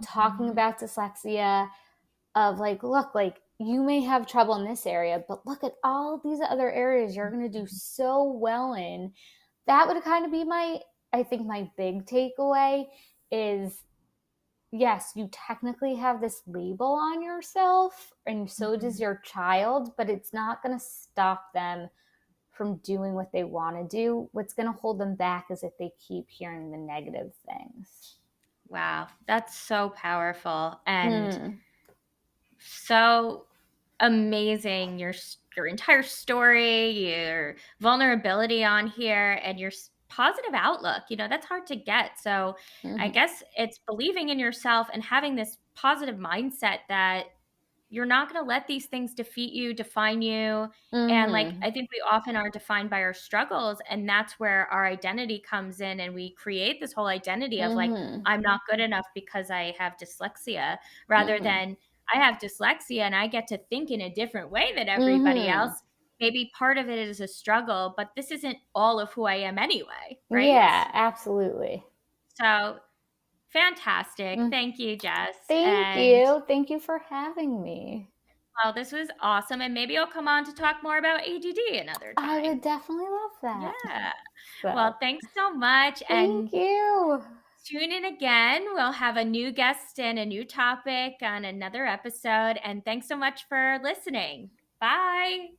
[SPEAKER 2] talking
[SPEAKER 1] Mm-hmm.
[SPEAKER 2] about dyslexia, of like, look, like you may have trouble in this area, but look at all these other areas you're going to do so well in. That would kind of be I think my big takeaway is, yes, you technically have this label on yourself, and so does
[SPEAKER 1] Mm-hmm.
[SPEAKER 2] your child, but it's not going to stop them from doing what they want to do. What's going to hold them back is if they keep hearing the negative things.
[SPEAKER 1] Wow, that's so powerful and
[SPEAKER 2] Mm.
[SPEAKER 1] so amazing. Your entire story, your vulnerability on here, and your positive outlook. That's hard to get. So, I
[SPEAKER 2] Mm-hmm.
[SPEAKER 1] guess it's believing in yourself and having this positive mindset that you're not going to let these things defeat you, define you. And like,
[SPEAKER 2] Mm-hmm.
[SPEAKER 1] I think we often are defined by our struggles. And that's where our identity comes in. And we create this whole identity of like,
[SPEAKER 2] Mm-hmm.
[SPEAKER 1] I'm not good enough because I have dyslexia, rather
[SPEAKER 2] Mm-hmm.
[SPEAKER 1] than I have dyslexia and I get to think in a different way than everybody
[SPEAKER 2] Mm-hmm.
[SPEAKER 1] else. Maybe part of it is a struggle, but this isn't all of who I am anyway. Right.
[SPEAKER 2] Yeah, absolutely.
[SPEAKER 1] So fantastic.
[SPEAKER 2] Mm.
[SPEAKER 1] Thank you, Jess.
[SPEAKER 2] Thank
[SPEAKER 1] And
[SPEAKER 2] you. Thank you for having me.
[SPEAKER 1] well, this was awesome. And maybe you'll come on to talk more about ADD another
[SPEAKER 2] I would
[SPEAKER 1] time.
[SPEAKER 2] definitely love that.
[SPEAKER 1] Yeah.
[SPEAKER 2] So,
[SPEAKER 1] Well, thanks so much.
[SPEAKER 2] thank
[SPEAKER 1] And
[SPEAKER 2] you.
[SPEAKER 1] tune in again. We'll have a new guest and a new topic on another episode. And thanks so much for listening. Bye.